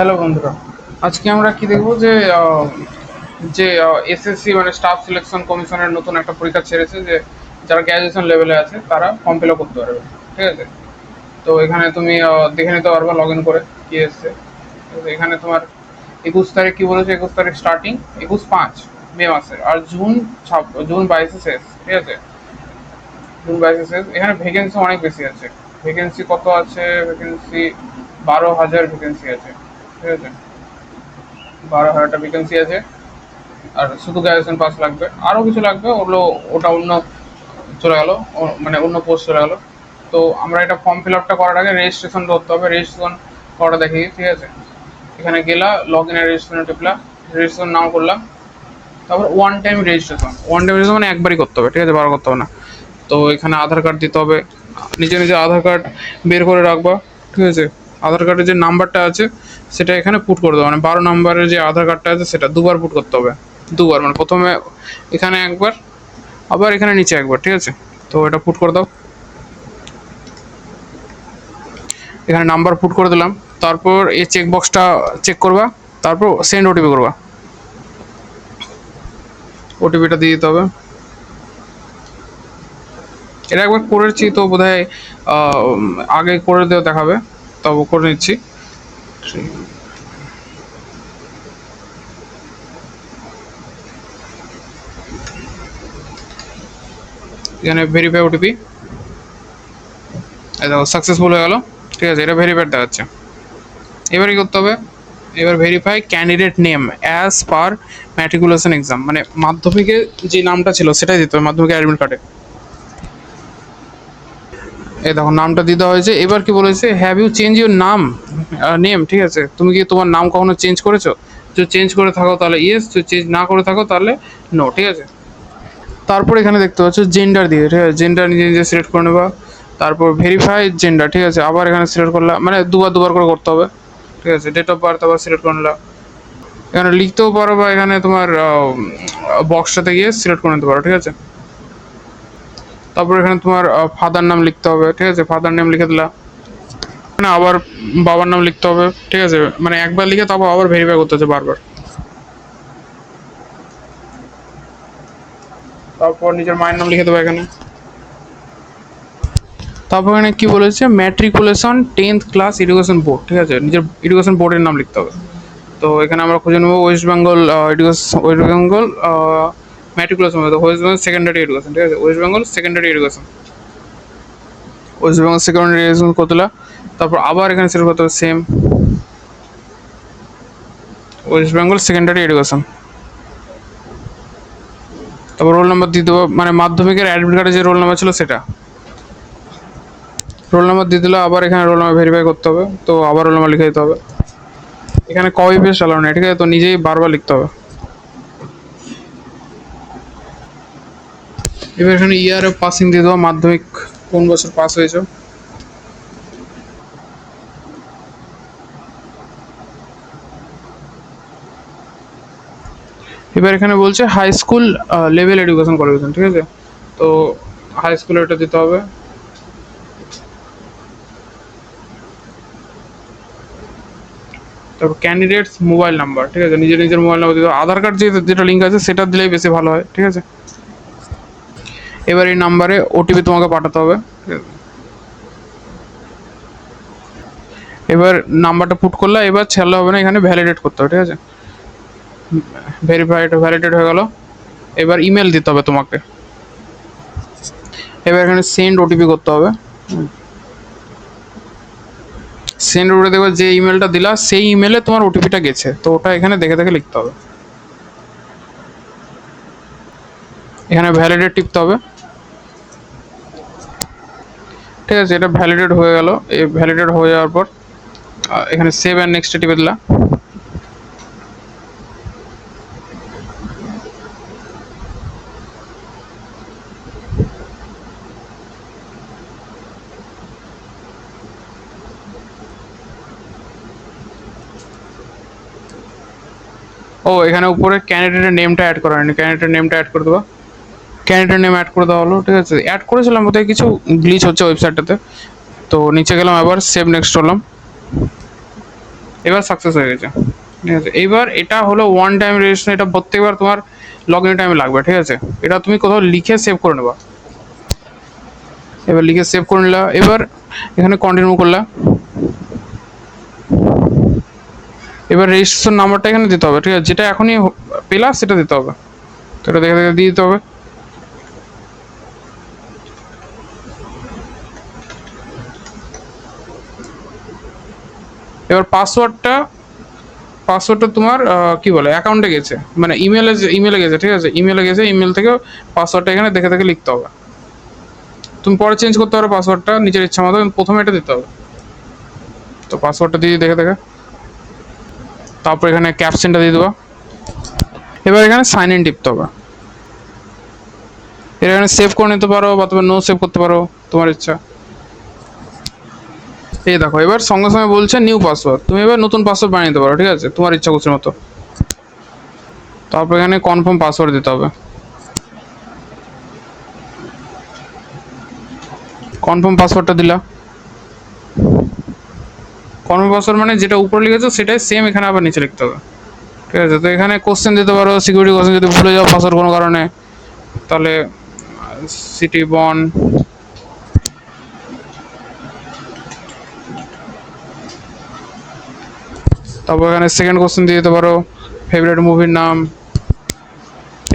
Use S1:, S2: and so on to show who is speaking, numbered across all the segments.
S1: Hello বন্ধুরা, আজকে আমরা কি দেখবো যে এসএসসি মানে স্টাফ সিলেকশন কমিশনের নতুন একটা পরীক্ষা ছেড়েছে, যে যারা গ্র্যাজুয়েশন লেভেলে আছে তারা ফর্ম ফিল আপ করতে পারবে। ঠিক আছে, তো এখানে তুমি দেখে নিতে পারবে লগ ইন করে কি এসছে। ঠিক আছে, এখানে তোমার 21 তারিখ কি বলেছে, 21 তারিখ স্টার্টিং, 21/5 মে মাসের, আর জুন 22-এ শেষ। ঠিক আছে, জুন 22-এ শেষ। এখানে ভ্যাকেন্সি অনেক বেশি আছে। ভ্যাকেন্সি কত আছে? ভ্যাকেন্সি 12,000 ভ্যাকেন্সি আছে। ঠিক আছে, 12,000টা ভ্যাকেন্সি আছে। আর শুধু গ্র্যাজুয়েশন পাস লাগবে, আরও কিছু লাগবে, ওগুলো ওটা অন্য চলে গেল, মানে অন্য পোস্ট চলে গেল। তো আমরা এটা ফর্ম ফিল আপটা করার আগে রেজিস্ট্রেশন করতে হবে। রেজিস্ট্রেশন করাটা দেখি। ঠিক আছে, এখানে গেলা, লগ ইন রেজিস্ট্রেশন টিপলা, রেজিস্ট্রেশন নাম করলাম। তারপর ওয়ান টাইম রেজিস্ট্রেশন মানে একবারই করতে হবে। ঠিক আছে, বারো করতে হবে না। তো এখানে আধার কার্ড দিতে হবে। নিজে নিজে আধার কার্ড বের করে রাখবা। ঠিক আছে, আধার কার্ডের যে নাম্বারটা আছে সেটা এখানে পুট করে দেবো, মানে 12 নম্বরের যে আধার কার্ডটা আছে সেটা দুবার পুট করতে হবে। দুবার মানে প্রথমে এখানে একবার, আবার এখানে নিচে একবার। ঠিক আছে, তো এটা পুট করে দাও। এখানে নাম্বার পুট করে দিলাম। তারপর এই চেক বক্সটা চেক করবা, তারপর সেন্ড ওটিপি করবা। ওটিপিটা দিয়ে দিতে হবে। এটা একবার করেছি তো বোধহয় আগে করে দেওয়া দেখাবে, তবে করে নিচ্ছি। এখানে ভেরিফাই ওটিপি, এই দেখো সাকসেসফুল হয়ে গেল। ঠিক আছে, এটা ভেরিফাইড দেখাচ্ছে। এবার কি করতে হবে? এবার verify candidate name as per matriculation exam, মানে মাধ্যমিকে যে নামটা ছিল সেটাই দিতে হবে মাধ্যমিকের অ্যাডমিট কার্ডে। এই দেখো নামটা দিতে হয়েছে। এবার কি বলেছে, have you change your name. ঠিক আছে, তুমি কি তোমার নাম কখনো চেঞ্জ করেছো? যদি চেঞ্জ করে থাকো তাহলে ইয়েস, যদি চেঞ্জ না করে থাকো তাহলে নো। ঠিক আছে, তারপর এখানে দেখতে পাচ্ছ জেন্ডার দিয়ে। ঠিক আছে, জেন্ডার নিজে নিজে সিলেক্ট করে নেবা। তারপর ভেরিফাই জেন্ডার। ঠিক আছে, আবার এখানে সিলেক্ট করলাম, মানে দুবার দুবার করে করতে হবে। ঠিক আছে, ডেট অফ বার্থ আবার সিলেক্ট করে নিলাম। এখানে লিখতেও পারো বা এখানে তোমার বক্সটাতে গিয়ে সিলেক্ট করে নিতে পারো। ঠিক আছে, তারপর এখানে তোমার ফাদার নাম লিখতে হবে। ঠিক আছে, ফাদার নেম লিখে দিলা। মানে আবার বাবার নাম লিখতে হবে। ঠিক আছে, মানে একবার লিখে তারপর আবার ভেরিফাই করতে হচ্ছে বারবার। তারপর নিজের মায়ের নাম লিখে দেবো এখানে। তারপর এখানে কি বলেছে, matriculation 10th class education board. ঠিক আছে, নিজের এডুকেশন বোর্ডের নাম লিখতে হবে। তো এখানে আমরা খুঁজে নেবো West Bengal West Bengal matriculation, West Bengal secondary education. ঠিক আছে, West Bengal secondary education, West Bengal secondary education করতে। তারপর আবার এখানে সিলেক্ট করতে হবে same West Bengal secondary education. তারপর রোল নাম্বার দিয়ে দেবো, মানে মাধ্যমিকের অ্যাডমিট কার্ডে যে রোল নাম্বার ছিল সেটা। রোল নাম্বার দিয়ে দিলে আবার এখানে রোল নাম্বার ভেরিফাই করতে হবে, তো আবার রোল নাম্বার লিখে দিতে হবে। এখানে কপি পেস্ট চালানো নেই। ঠিক আছে, তো নিজেই বারবার লিখতে হবে। এবার এখানে ইয়ার অফ পাসিং দিয়ে দেবো, মাধ্যমিক কোন বছর পাস হয়েছে। এবার এখানে বলছে high school level education qualification. ঠিক আছে, তো হাই স্কুলে এটা দিতে হবে। তারপর ক্যান্ডিডেটস মোবাইল নাম্বার। ঠিক আছে, নিজের নিজের মোবাইল নাম্বার দিতে হবে। আধার কার্ড যেটা লিঙ্ক আছে সেটা দিলেই বেশি ভালো হয়। ঠিক আছে, এবার এই নাম্বারে ওটিপি তোমাকে পাঠাতে হবে। ঠিক আছে, এবার নাম্বারটা পুট করলে এবার ছেলে হবে না, এখানে ভ্যালিডেট করতে হবে। ঠিক আছে, ভ্যালিডেট হয়ে গেল। এবার ইমেল দিতে হবে তোমাকে। এবার এখানে সেন্ড ওটিপি করতে হবে। সেন্ড ওটিপি দেখবে যে ইমেলটা দিলা সেই ইমেলে তোমার ওটিপিটা গেছে, তো ওটা এখানে দেখে দেখে লিখতে হবে। এখানে ভ্যালিডেট টিপতে হবে। ঠিক আছে, এটা ভ্যালিডেট হয়ে গেল। এই ভ্যালিডেট হয়ে যাওয়ার পর এখানে সেভ অ্যান্ড নেক্সট টিপে দিলা। ও এখানে উপরে ক্যান্ডিডেটের নেমটা অ্যাড করা হয়নি, ক্যান্ডিডেটের নেমটা অ্যাড করে দেবো। ক্যান্ডিডেট নেম অ্যাড করে দেওয়া হলো। ঠিক আছে, অ্যাড করেছিলাম বোধহয়, কিছু গ্লিচ হচ্ছে ওয়েবসাইটটাতে। তো নিচে গেলাম, আবার সেভ নেক্সট করলাম। এবার সাকসেস হয়ে গেছে। ঠিক আছে, এইবার এটা হলো ওয়ান টাইম রেজিস্ট্রেশন, এটা প্রত্যেকবার তোমার লগ ইন টাইমে লাগবে। ঠিক আছে, এটা তুমি কোথাও লিখে সেভ করে নেবা। এবার লিখে সেভ করে নিলা, এবার এখানে কন্টিনিউ করলা। এবার রেজিস্ট্রেশন নাম্বারটা এখানে দিতে হবে। ঠিক আছে, যেটা এখনই পেলা সেটা দিতে হবে। তো এটা দেখে দেখে দিয়ে দিতে হবে। এবার পাসওয়ার্ডটা তোমার কি বলে অ্যাকাউন্টে গেছে, মানে ইমেলে গেছে। ঠিক আছে, ইমেলে গেছে, ইমেল থেকে পাসওয়ার্ডটা এখানে দেখে দেখে লিখতে হবে। তুমি পরে চেঞ্জ করতে পারো পাসওয়ার্ডটা নিজের ইচ্ছা মতো, প্রথমে এটা দিতে হবে। তো পাসওয়ার্ডটা দিয়ে দেখে দেখে, তারপর এখানে ক্যাপশনটা দিয়ে দেবা। এবার এখানে সাইন ইন টিপতে হবে। এর এখানে সেভ করে নিতে পারো বা তুমি নো সেভ করতে পারো, তোমার ইচ্ছা। এই দেখো এবার সঙ্গে সঙ্গে বলছে নিউ পাসওয়ার্ড, তুমি এবার নতুন পাসওয়ার্ড বানিয়ে নিতে পারো। ঠিক আছে, তোমার ইচ্ছা খুশি মতো। তারপর এখানে কনফার্ম পাসওয়ার্ড দিতে হবে। কনফার্ম পাসওয়ার্ডটা দিলা। কনফার্ম পাসওয়ার্ড মানে যেটা উপরে লিখেছো সেটাই সেম এখানে আবার নিচে লিখতে হবে। ঠিক আছে, তো এখানে কোশ্চেন দিতে পারো, সিকিউরিটি কোশ্চেন, যদি ভুলে যাও পাসওয়ার্ড কোনো কারণে, তাহলে সিটি বন। তারপর এখানে সেকেন্ড কোশ্চেন দিয়ে দিতে পারো ফেভারিট মুভির নাম।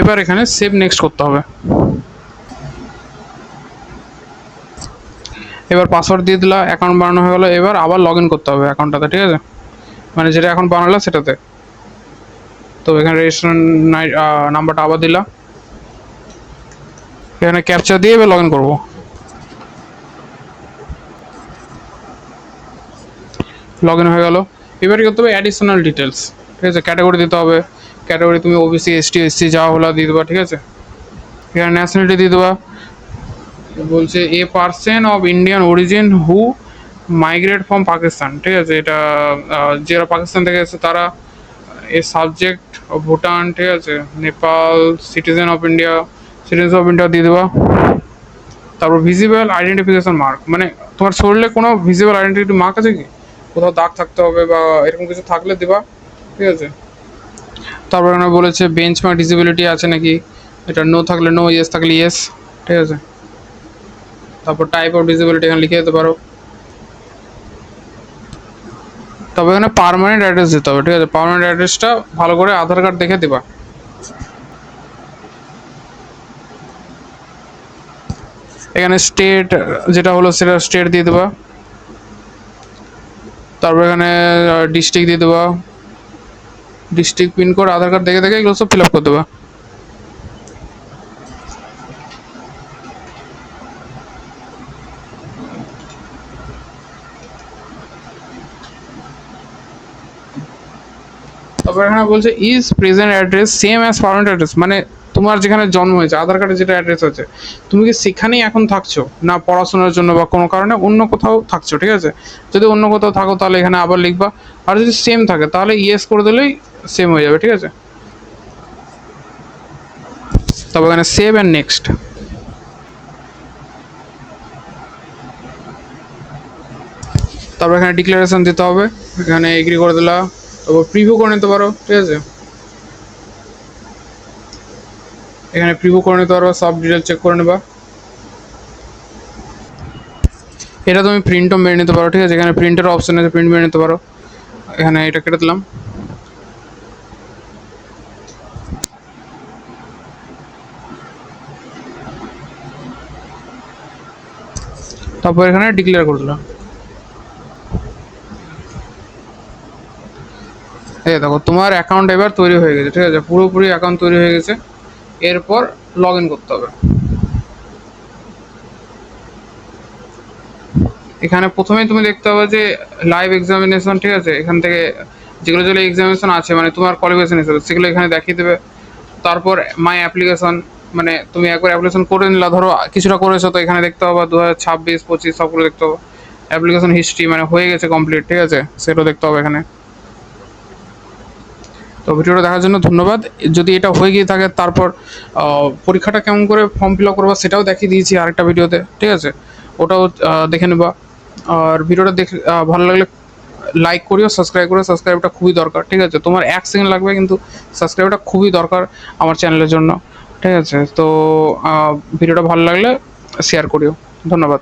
S1: এবার এখানে সেভ নেক্সট করতে হবে। এবার পাসওয়ার্ড দিয়ে দিলা, অ্যাকাউন্ট বানানো হয়ে গেলো। এবার আবার লগ ইন করতে হবে অ্যাকাউন্টটাতে। ঠিক আছে, মানে যেটা এখন বানালো সেটাতে। তো এখানে রেজিস্ট্রেশন নাম্বারটা আবার দিলা, এখানে ক্যাপচা দিয়ে এবার লগ ইন করবো। লগ ইন হয়ে গেল। এবার কি করতে হবে, অ্যাডিশনাল ডিটেলস। ঠিক আছে, ক্যাটাগরি দিতে হবে। ক্যাটাগরি তুমি ওবিসি, এসটি, এসসি যা হলো দিয়ে দেবা। ঠিক আছে, এখানে ন্যাশনালিটি দিয়ে দেবা। বলছে a person of Indian origin who migrate from Pakistan. ঠিক আছে, এটা যারা পাকিস্তান থেকে এসেছে তারা। এ সাবজেক্ট অফ ভুটান। ঠিক আছে, Nepal, citizen of India, citizen of India দিয়ে দেবা। তারপর ভিজিবল আইডেন্টিফিকেশন মার্ক, মানে তোমার শরীরে কোনো ভিজিবল আইডেন্টিটি মার্ক আছে কি, কোথাও দাগ থাকতে হবে বা এরকম কিছু থাকলে দেবা। ঠিক আছে, তারপর এখানে বলেছে বেঞ্চমার্ক ডিসেবিলিটি আছে নাকি, এটা নো থাকলে নো, ইয়েস থাকলে ইয়েস। ঠিক আছে, তারপর টাইপ অফ ডিসেবিলিটি এখানে লিখে দিতে পারো। তবে এখানে পার্মানেন্ট অ্যাড্রেস দিতে হবে। ঠিক আছে, পার্মানেন্ট অ্যাড্রেসটা ভালো করে আধার কার্ড দেখে দেবা। এখানে স্টেট যেটা হলো সেটা স্টেট দিয়ে দেবা। তারপর এখানে ডিস্ট্রিক্ট দিয়ে দেবা, ডিস্ট্রিক্ট পিনকোড আধার কার্ড দেখে দেখে এগুলো সব ফিল আপ করে দেবা। তারপর এখানে বলছে is present address same as permanent address, মানে তোমার যেখানে জন্ম হয়েছে আধার কার্ডে যেটা অ্যাড্রেস আছে, তুমি কি সেখানেই এখন থাকছো না পড়াশোনার জন্য বা কোনো কারণে অন্য কোথাও থাকছো। ঠিক আছে, যদি অন্য কোথাও থাকো তাহলে এখানে আবার লিখবা, আর যদি সেম থাকে তাহলে ইয়েস করে দিলেই সেম হয়ে যাবে। ঠিক আছে, তবে এখানে সেভ অ্যান্ড নেক্সট। তারপর এখানে ডিক্লারেশন দিতে হবে, এখানে এগ্রি করে দিলা। তারপর প্রিভিউ করে নিতে পারো। ঠিক আছে, এখানে প্রিভিউ করে নিতে পারো, সব ডিটেল চেক করে নেবা। এটা তুমি প্রিন্টও মেরে নিতে পারো। ঠিক আছে, এখানে প্রিন্টের অপশন আছে, প্রিন্ট মেরে নিতে পারো। এখানে এটা কেটে দিলাম। তারপর এখানে ডিক্লেয়ার করে দিলাম। এই দেখো তোমার অ্যাকাউন্ট এবার তৈরি হয়ে গেছে। ঠিক আছে, পুরোপুরি অ্যাকাউন্ট তৈরি হয়ে গেছে। এরপর লগ ইন করতে হবে। এখানে প্রথমেই তুমি দেখতে হবে যে লাইভ এক্সামিনেশন। ঠিক আছে, এখান থেকে যেগুলো যেগুলো এক্সামিনেশন আছে মানে তোমার কোয়ালিফিকেশন হিসেবে সেগুলো এখানে দেখিয়ে দেবে। তারপর মাই অ্যাপ্লিকেশন, মানে তুমি একবার অ্যাপ্লিকেশন করে নিলা, ধরো কিছুটা করেছো, তো এখানে দেখতে হবে 2026, 25 সবগুলো দেখতে হবে। অ্যাপ্লিকেশন হিস্ট্রি মানে হয়ে গেছে কমপ্লিট। ঠিক আছে, সেটাও দেখতে হবে এখানে। তো ভিডিওটা দেখার জন্য ধন্যবাদ। যদি এটা হয়ে গিয়ে থাকে তারপর পরীক্ষাটা কেমন করে ফর্ম ফিল আপ করবা সেটাও দেখিয়ে দিয়েছি আরেকটা ভিডিওতে। ঠিক আছে, ওটাও দেখে নেবা। আর ভিডিওটা দেখে ভালো লাগলে লাইক করিও, সাবস্ক্রাইব করিও, সাবস্ক্রাইবটা খুবই দরকার, ঠিক আছে? তোমার 1 সেকেন্ড লাগবে, কিন্তু সাবস্ক্রাইবটা খুবই দরকার আমার চ্যানেলের জন্য, ঠিক আছে? তো ভিডিওটা ভালো লাগলে শেয়ার করিও। ধন্যবাদ।